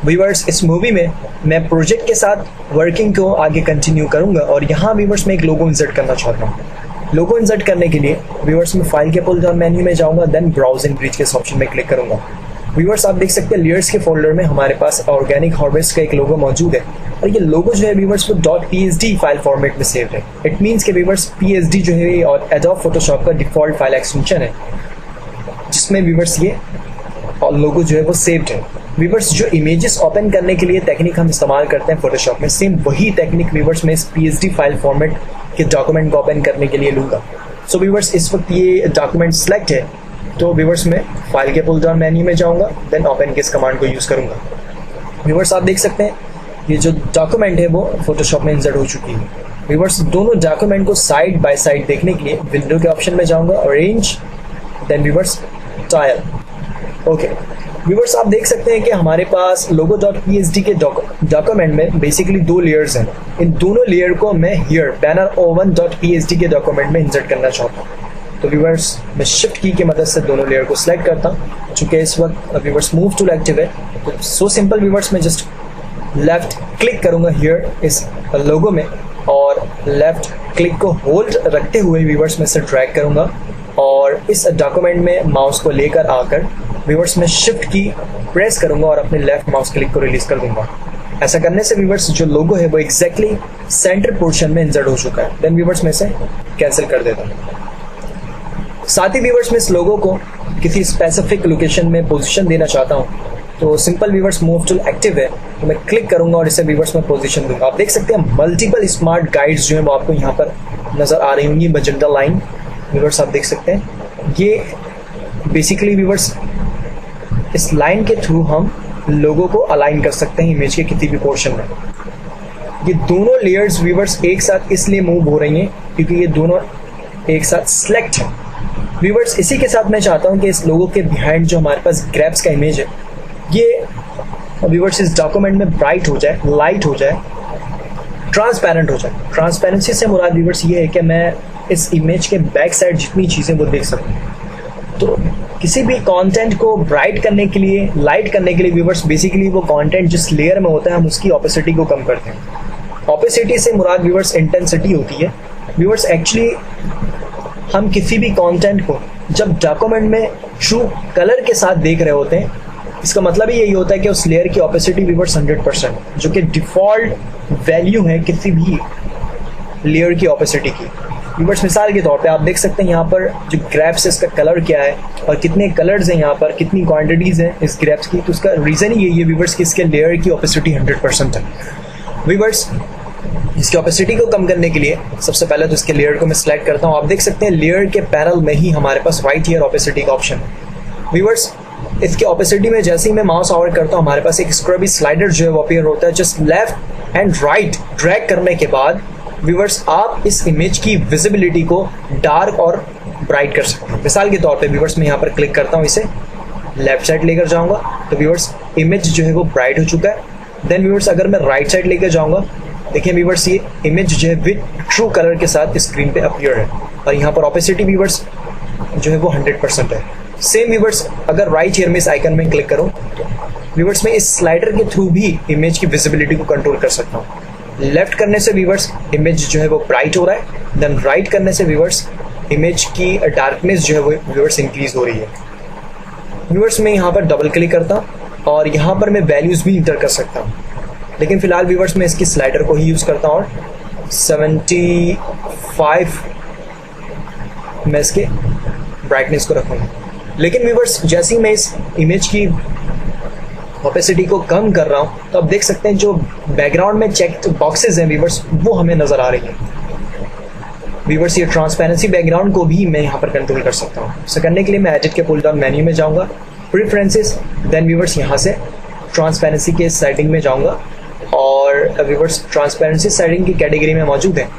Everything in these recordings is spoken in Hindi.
व्यूअर्स इस मूवी में मैं प्रोजेक्ट के साथ वर्किंग को आगे कंटिन्यू करूंगा और यहाँ व्यूअर्स मैं एक लोगो इंसर्ट करना चाहता हूँ। लोगो इंसर्ट करने के लिए व्यूअर्स मैं फाइल के पुल डाउन मेन्यू में जाऊंगा, देन ब्राउज एंड ब्रिज के इस ऑप्शन में क्लिक करूंगा। व्यूअर्स आप देख सकते हैं लेयर्स के फोल्डर में हमारे पास ऑर्गेनिक हार्वेस्ट का एक लोगो मौजूद है और ये लोगो जो है व्यूअर्स वो .psd फाइल फॉर्मेट में सेव है। इट मींस कि व्यूअर्स psd जो है और एडोब फोटोशॉप का डिफॉल्ट फाइल एक्सटेंशन है जिसमें व्यूअर्स ये लोगो जो है वो सेव्ड है। व्यूअर्स जो इमेजेस ओपन करने के लिए टेक्निक हम इस्तेमाल करते हैं फोटोशॉप में, सेम वही टेक्निक व्यूअर्स में इस psd फाइल फॉर्मेट के डॉक्यूमेंट को ओपन करने के लिए लूंगा। सो व्यूअर्स इस वक्त ये डॉक्यूमेंट सेलेक्ट है तो व्यूअर्स में फाइल के पुल डाउन मेन्यू में जाऊंगा, देन ओपन के इस कमांड को यूज करूंगा। व्यूअर्स आप देख सकते हैं ये जो डॉक्यूमेंट है वो फोटोशॉप में इंसर्ट हो चुकी है। व्यूअर्स दोनों डॉक्यूमेंट को साइड बाय साइड देखने के लिए विंडो के ऑप्शन में जाऊंगा, arrange, then viewers tile. Okay viewers आप देख सकते हैं कि हमारे पास logo.psd के डॉक्यूमेंट में बेसिकली दो लेयर्स हैं। इन दोनों लेयर को मैं हियर बैनर o1.psd के डॉक्यूमेंट में इंसर्ट करना चाहता हूँ। तो व्यूअर्स मैं शिफ्ट की मदद से दोनों लेयर को सिलेक्ट करता हूँ। चूंकि इस वक्त व्यूअर्स मूव टूल एक्टिव है तो सो सिंपल व्यूअर्स मैं जस्ट लेफ्ट क्लिक करूंगा हियर इस लोगो में और लेफ्ट क्लिक को होल्ड रखते हुए व्यूअर्स में से ड्रैग करूंगा और इस डॉक्यूमेंट में माउस को लेकर आकर व्यूअर्स में शिफ्ट की प्रेस करूंगा और अपने लेफ्ट माउस क्लिक को रिलीज कर दूंगा। ऐसा करने से व्यूअर्स जो लोगो है वो एग्जैक्टली सेंटर पोर्शन में इंसर्ट हो चुका है। देन व्यूअर्स में से कैंसिल कर देता हूँ। साथ ही व्यूअर्स में इस लोगो को किसी स्पेसिफिक लोकेशन में पोजीशन देना चाहता हूँ तो simple viewers move tool active है तो मैं क्लिक करूंगा और इसे व्यूअर्स में पोजीशन दूंगा। आप देख सकते हैं मल्टीपल स्मार्ट गाइड्स जो है वो आपको यहाँ पर नजर आ रही होंगी। मैजेंटा लाइन व्यूअर्स आप देख सकते हैं ये बेसिकली व्यूअर्स इस लाइन के थ्रू हम लोगों को अलाइन कर सकते हैं इमेज के किसी भी पोर्शन में। ये दोनों लेयर्स व्यूअर्स एक साथ इसलिए मूव हो रही हैं क्योंकि ये दोनों एक साथ सिलेक्ट है। व्यूअर्स इसी के साथ मैं चाहता हूं कि इस लोगो के बिहाइंड जो हमारे पास ग्रैब्स का इमेज है ये व्यूअर्स इस डॉक्यूमेंट में ब्राइट हो जाए, लाइट हो जाए, ट्रांसपेरेंट हो जाए। ट्रांसपेरेंसी से मुराद व्यूअर्स ये है कि मैं इस इमेज के बैक साइड जितनी चीज़ें वो देख सकूं। तो किसी भी कंटेंट को ब्राइट करने के लिए, लाइट करने के लिए व्यूअर्स बेसिकली वो कंटेंट जिस लेयर में होता है हम उसकी ऑपेसिटी को कम करते हैं। ऑपेसिटी से मुराद व्यूअर्स इंटेंसिटी होती है। व्यूअर्स एक्चुअली हम किसी भी कंटेंट को जब डॉक्यूमेंट में ट्रू कलर के साथ देख रहे होते हैं इसका मतलब ही यही होता है कि उस लेयर की ऑपेसिटी व्यूअर्स 100% जो कि डिफॉल्ट वैल्यू है किसी भी लेयर की ऑपेसिटी की। व्यूअर्स मिसाल के तौर पे आप देख सकते हैं यहाँ पर जो ग्रैप्स है इसका कलर क्या है और कितने कलर्स हैं, यहाँ पर कितनी क्वांटिटीज हैं इस ग्रैप्स की। तो उसका रीजन ही यही है व्यूअर्स कि इसके लेयर की ऑपेसिटी 100% है। व्यूअर्स इसकी ऑपेसिटी को कम करने के लिए सबसे पहले तो इसके लेयर को मैं सिलेक्ट करता हूँ। आप देख सकते हैं लेयर के पैनल में ही हमारे पास राइट ईयर ऑपेसिटी का ऑप्शन है। व्यूअर्स इसकी ऑपेसिटी में जैसे ही मैं माउस ओवर करता हूँ हमारे पास एक स्क्रबी स्लाइडर जो है वो अपीयर होता है। Just left and right drag करने के बाद व्यूअर्स आप इस इमेज की विजिबिलिटी को डार्क और ब्राइट कर सकते हैं। मिसाल के तौर पे व्यूअर्स मैं यहाँ पर क्लिक करता हूँ, इसे लेफ्ट साइड लेकर जाऊंगा तो व्यूअर्स इमेज जो है वो ब्राइट हो चुका है। देन व्यूअर्स अगर मैं राइट साइड लेकर जाऊंगा देखिए व्यूअर्स ये इमेज जो है विद ट्रू कलर के साथ स्क्रीन पे अपीयर है और यहाँ पर ऑपेसिटी व्यूअर्स जो है वो 100% है। सेम व्यूअर्स अगर राइट ईयर में इस आइकन में क्लिक करूँ तो व्यूअर्स मैं इस स्लाइडर के थ्रू भी इमेज की विजिबिलिटी को कंट्रोल कर सकता हूँ। लेफ्ट करने से व्यूअर्स इमेज जो है वो ब्राइट हो रहा है, देन राइट करने से व्यूअर्स इमेज की डार्कनेस जो है वो व्यूअर्स इंक्रीज हो रही है। व्यूअर्स मैं यहाँ पर डबल क्लिक करता हूँ और यहाँ पर मैं वैल्यूज भी इंटर कर सकता हूँ, लेकिन फिलहाल व्यूअर्स मैं इसकी स्लाइडर को ही यूज करता हूँ और 75 मैं इसके ब्राइटनेस को रखूँगा। लेकिन व्यूअर्स जैसे ही मैं इस इमेज की ऑपेसिटी को कम कर रहा हूं तो आप देख सकते हैं जो बैकग्राउंड में चेक बॉक्सेस हैं व्यूअर्स वो हमें नजर आ रही हैं। व्यूअर्स ये ट्रांसपेरेंसी बैकग्राउंड को भी मैं यहाँ पर कंट्रोल कर सकता हूँ। इसे करने के लिए मैं एडिट के पुल डाउन मेन्यू में जाऊँगा, प्रेफरेंसेस, देन व्यूअर्स यहाँ से ट्रांसपेरेंसी के सेटिंग में जाऊँगा और व्यूअर्स ट्रांसपेरेंसी सेटिंग की कैटेगरी में मौजूद है।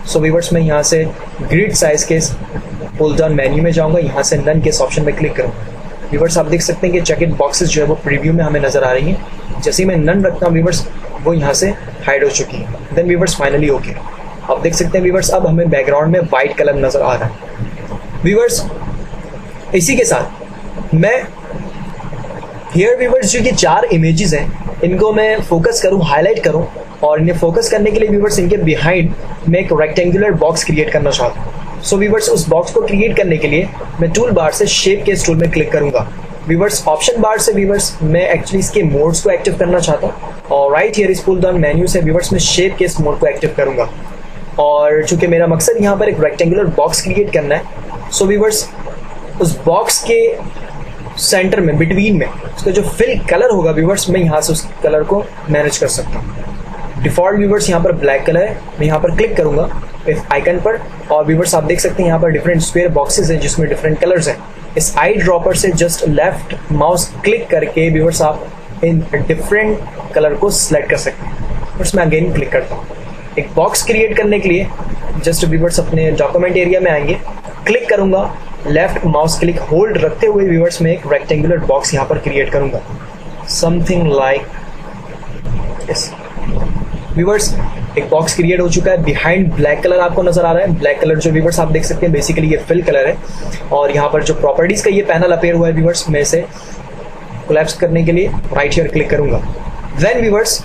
सो व्यूअर्स मैं यहाँ से ग्रिड साइज के पुल डाउन मेन्यू में जाऊँगा, यहाँ से नन के इस ऑप्शन में क्लिक करूँगा। व्यूअर्स आप देख सकते हैं कि चेक इन बॉक्सेस जो है वो प्रीव्यू में हमें नजर आ रही हैं। जैसे ही मैं नन रखता हूँ व्यूअर्स वो यहाँ से हाइड हो चुकी है। Then viewers finally okay. आप देख सकते हैं व्यूअर्स अब हमें बैकग्राउंड में वाइट कलर नजर आ रहा है। व्यूअर्स इसी के साथ मैं हियर व्यूअर्स जो कि 4 इमेजेस हैं इनको मैं फोकस करूं, हाईलाइट करूं, और इन्हें फोकस करने के लिए व्यूवर्स इनके बिहाइंड मैं एक रेक्टेंगुलर बॉक्स क्रिएट करना चाहता हूं। सो व्यूवर्स उस बॉक्स को क्रिएट करने के लिए मैं टूल बार से शेप के इस टूल में क्लिक करूंगा। व्यूवर्स ऑप्शन बार से व्यूवर्स मैं एक्चुअली इसके मोड्स को एक्टिव करना चाहता हूँ, और राइट हियर इस पुल डाउन मेन्यू से व्यूवर्स मैं शेप के इस मोड को एक्टिव करूंगा। और चूंकि मेरा मकसद यहाँ पर एक रेक्टेंगुलर बॉक्स क्रिएट करना है, सो व्यूवर्स उस बॉक्स के सेंटर में, बिटवीन में उसका जो फिल कलर होगा व्यूवर्स, मैं यहाँ से उस कलर को मैनेज कर सकता हूँ। डिफॉल्ट व्यूवर्स यहाँ पर ब्लैक कलर है, मैं यहाँ पर क्लिक करूंगा इस आइकन पर, और व्यूवर्स आप देख सकते हैं यहाँ पर डिफरेंट स्क्वायर बॉक्सेस हैं जिसमें डिफरेंट कलर्स हैं। इस आई ड्रॉपर से जस्ट लेफ्ट माउस क्लिक करके व्यूवर्स आप इन डिफरेंट कलर को सिलेक्ट कर सकते हैं। बस मैं अगेन क्लिक करता हूँ। एक बॉक्स क्रिएट करने के लिए जस्ट व्यूवर्स अपने डॉक्यूमेंट एरिया में आएंगे, क्लिक करूंगा, लेफ्ट माउस क्लिक होल्ड रखते हुए व्यूवर्स में एक रेक्टेंगुलर बॉक्स यहाँ पर क्रिएट करूंगा, समथिंग लाइक दिस। व्यूवर्स एक बॉक्स क्रिएट हो चुका है। बिहाइंड ब्लैक कलर आपको नजर आ रहा है, ब्लैक कलर जो व्यूवर्स आप देख सकते हैं बेसिकली ये फिल कलर है। और यहाँ पर जो प्रॉपर्टीज का ये पैनल अपेयर हुआ है व्यूवर्स, मैं इसे कोलैप्स करने के लिए राइट हियर क्लिक करूंगा। देन व्यूवर्स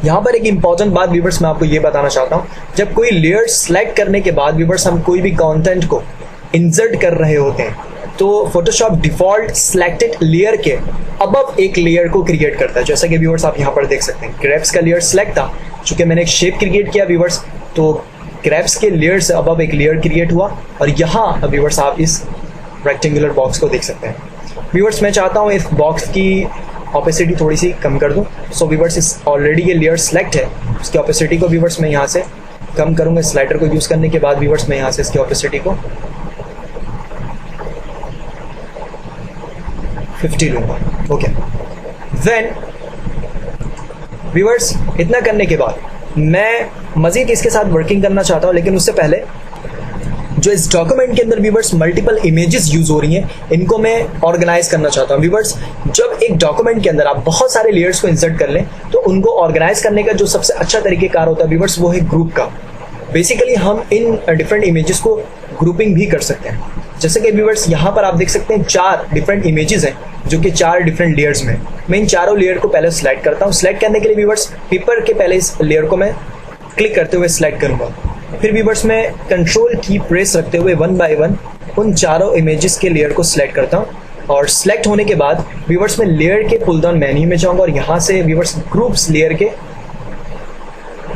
यहाँ पर एक इंपॉर्टेंट बात व्यूवर्स मैं आपको ये बताना चाहता हूँ, जब कोई लेयर सेलेक्ट करने के बाद व्यूवर्स हम कोई भी कंटेंट को इंसर्ट कर रहे होते हैं तो फोटोशॉप डिफॉल्ट सिलेक्टेड लेयर के अबव एक लेयर को क्रिएट करता है। जैसा कि व्यूवर्स आप यहाँ पर देख सकते हैं ग्रेप्स का लेयर सिलेक्ट था, चूंकि मैंने एक शेप क्रिएट किया व्यूवर्स, तो ग्रेप्स के लेयर से अबव एक लेयर क्रिएट हुआ, और यहाँ व्यूवर्स आप इस रेक्टेंगुलर बॉक्स को देख सकते हैं। व्यूवर्स मैं चाहता हूँ इस बॉक्स की ऑपेसिटी थोड़ी सी कम कर दूं, सो व्यूवर्स इस ऑलरेडी ये लेयर सेलेक्ट है, उसकी ऑपेसिटी को व्यूवर्स मैं यहाँ से कम करूंगा। स्लाइडर को यूज करने के बाद व्यूवर्स मैं यहाँ से इसकी ऑपेसिटी को 50 लूंगा। ओके, देन व्यूवर्स इतना करने के बाद मैं मजीद इसके साथ वर्किंग करना चाहता हूँ, लेकिन उससे पहले जो इस डॉक्यूमेंट के अंदर व्यूवर्स मल्टीपल इमेजेस यूज हो रही हैं इनको मैं ऑर्गेनाइज करना चाहता हूँ। व्यूवर्स जब एक डॉक्यूमेंट के अंदर आप बहुत सारे लेयर्स को इंसर्ट कर लें तो उनको ऑर्गेनाइज करने का जो सबसे अच्छा तरीकेकार होता है व्यूवर्स वो है ग्रुप का। बेसिकली हम इन डिफरेंट इमेजेस को ग्रुपिंग भी कर सकते हैं। जैसे कि व्यूवर्स यहाँ पर आप देख सकते हैं 4 डिफरेंट इमेजेस हैं जो कि 4 डिफरेंट लेयर्स में। मैं इन चारों लेयर को पहले सिलेक्ट करता हूँ। सिलेक्ट करने के लिए व्यूवर्स पेपर के पहले इस लेयर को मैं क्लिक करते हुए सिलेक्ट करूंगा। फिर व्यूवर्स मैं कंट्रोल की प्रेस रखते हुए 1 बाय 1 उन चारों इमेजेस के लेयर को सिलेक्ट करता हूँ, और सिलेक्ट होने के बाद व्यूवर्स मैं लेयर के पुल डाउन मेन्यू में जाऊंगा और यहाँ से व्यूवर्स ग्रुप्स लेयर के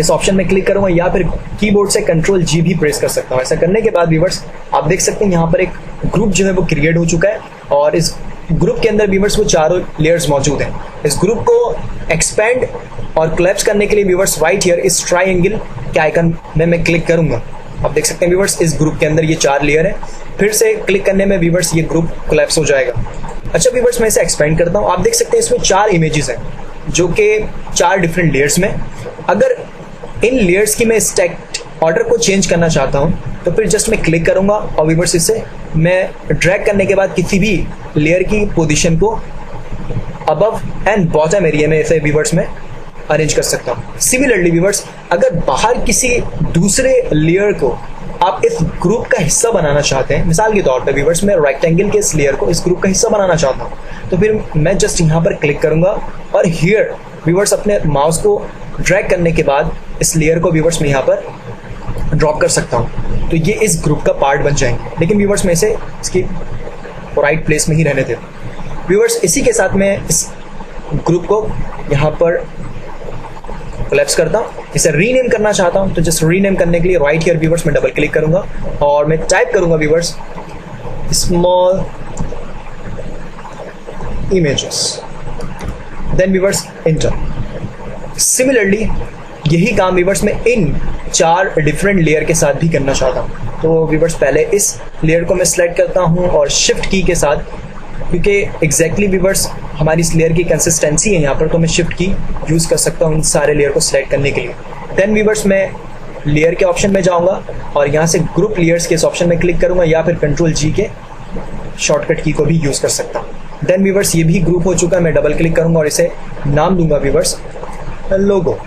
इस ऑप्शन में क्लिक करूंगा, या फिर कीबोर्ड से कंट्रोल जी भी प्रेस कर सकता हूँ। ऐसा करने के बाद व्यूवर्स आप देख सकते हैं यहाँ पर एक ग्रुप जो है वो क्रिएट हो चुका है, और इस ग्रुप के अंदर व्यूवर्स वो चारों लेयर्स मौजूद हैं। इस ग्रुप को एक्सपेंड और कोलैप्स करने के लिए व्यूवर्स राइट हियर इस ट्राइंगल के आइकन में मैं क्लिक करूंगा। आप देख सकते हैं व्यूवर्स इस ग्रुप के अंदर ये 4 लेयर है। फिर से क्लिक करने में व्यूवर्स ये ग्रुप कोलैप्स हो जाएगा। अच्छा व्यूवर्स मैं इसे एक्सपेंड करता हूँ। आप देख सकते हैं इसमें 4 इमेजेस हैं जो कि 4 डिफरेंट लेयर्स में। अगर इन लेयर्स की मैं स्टैक्ड ऑर्डर को चेंज करना चाहता हूँ तो फिर जस्ट मैं क्लिक करूंगा और व्यूवर्स इसे मैं ड्रैग करने के बाद किसी भी लेयर की पोजीशन को अबव एंड बॉटम एरिया में इसे व्यूवर्स में अरेंज कर सकता हूँ। सिमिलरली व्यूवर्स अगर बाहर किसी दूसरे लेयर को आप इस ग्रुप का हिस्सा बनाना चाहते हैं, मिसाल के तौर पे व्यूवर्स मैं रेक्टेंगल के इस लेयर को इस ग्रुप का हिस्सा बनाना चाहता हूँ, तो फिर मैं जस्ट यहाँ पर क्लिक करूंगा और हियर व्यूवर्स अपने माउस को ड्रैग करने के बाद इस लेयर को व्यूवर्स में यहाँ पर ड्रॉप कर सकता हूँ, तो ये इस ग्रुप का पार्ट बन जाएंगे। लेकिन व्यूवर्स में इसे इसकी राइट प्लेस में ही रहने दें। व्यूवर्स इसी के साथ मैं इस ग्रुप को यहाँ पर कोलैप्स करता हूँ। इसे रीनेम करना चाहता हूँ तो जस्ट रीनेम करने के लिए राइट हियर व्यूवर्स में डबल क्लिक करूंगा और मैं टाइप करूंगा viewers small images, then viewers enter. Similarly यही काम व्यूवर्स में इन 4 डिफरेंट लेयर के साथ भी करना चाहता हूँ। तो व्यूवर्स पहले इस लेयर को मैं सिलेक्ट करता हूँ और शिफ्ट की के साथ, क्योंकि एग्जैक्टली व्यूवर्स हमारी इस लेयर की कंसिस्टेंसी है यहाँ पर, तो मैं शिफ्ट की यूज़ कर सकता हूँ इन सारे लेयर को सिलेक्ट करने के लिए। देन व्यूवर्स मैं लेयर के ऑप्शन में जाऊँगा और यहाँ से ग्रुप लेयर्स के इस ऑप्शन में क्लिक करूँगा, या फिर कंट्रोल जी के शॉर्टकट की को भी यूज़ कर सकता हूँ। देन व्यूवर्स ये भी ग्रुप हो चुका है, मैं डबल क्लिक करूँगा और इसे नाम दूंगा व्यूवर्स लोगो,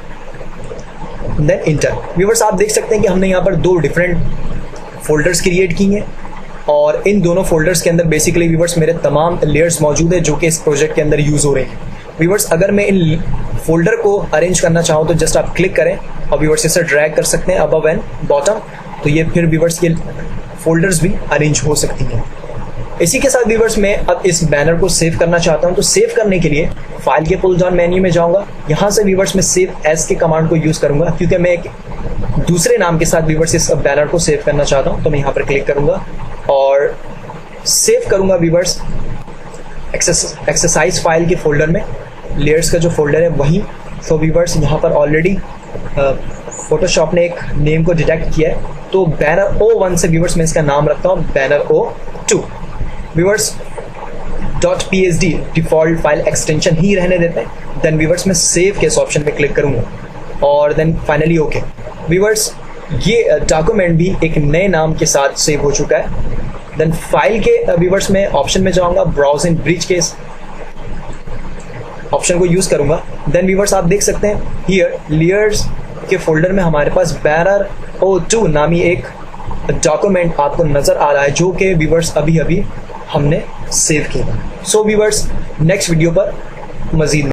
देन इंटर। व्यूवर्स आप देख सकते हैं कि हमने यहाँ पर 2 डिफरेंट फोल्डर्स क्रिएट की हैं और इन दोनों फोल्डर्स के अंदर बेसिकली व्यूवर्स मेरे तमाम लेयर्स मौजूद है जो कि इस प्रोजेक्ट के अंदर यूज़ हो रही हैं। व्यूअर्स अगर मैं इन फोल्डर को अरेंज करना चाहूँ तो जस्ट आप क्लिक करें और व्यूअर्स इसे ड्रैग कर सकते हैं अबव एंड बॉटम, तो ये फिर व्यूअर्स ये फोल्डर्स भी अरेंज हो सकती हैं। इसी के साथ व्यूअर्स मैं अब इस बैनर को सेव करना चाहता हूं, तो सेव करने के लिए फाइल के पुल डाउन मेन्यू में जाऊंगा। यहां से व्यूअर्स मैं सेव एज के कमांड को यूज करूंगा क्योंकि मैं एक दूसरे नाम के साथ व्यूअर्स इस बैनर को सेव करना चाहता हूं, तो मैं यहां पर क्लिक करूंगा और सेव करूंगा व्यूअर्स एक्सरसाइज फाइल के फोल्डर में। लेयर्स का जो फोल्डर है वहीं, तो व्यूअर्स यहाँ पर ऑलरेडी फोटोशॉप ने एक नेम को डिटेक्ट किया है, तो बैनर O1 से व्यूअर्स मैं इसका नाम रखता हूँ banner O2। Viewers .psd default file extension ही रहने देते हैं। देन व्यूअर्स मैं सेव के इस ऑप्शन पे क्लिक करूंगा और देन फाइनली ओके। व्यूअर्स ये डॉक्यूमेंट भी एक नए नाम के साथ सेव हो चुका है। देन फाइल के व्यूअर्स में ऑप्शन में जाऊंगा, ब्राउज एंड ब्रिज के ऑप्शन को यूज करूंगा। देन व्यूअर्स आप देख सकते हैं हियर लेयर्स के फोल्डर में हमारे पास बैनर O2 नामी एक डॉक्यूमेंट आपको नजर आ रहा है जो कि व्यूअर्स अभी हमने सेव किया। सो व्यूअर्स नेक्स्ट वीडियो पर मजीद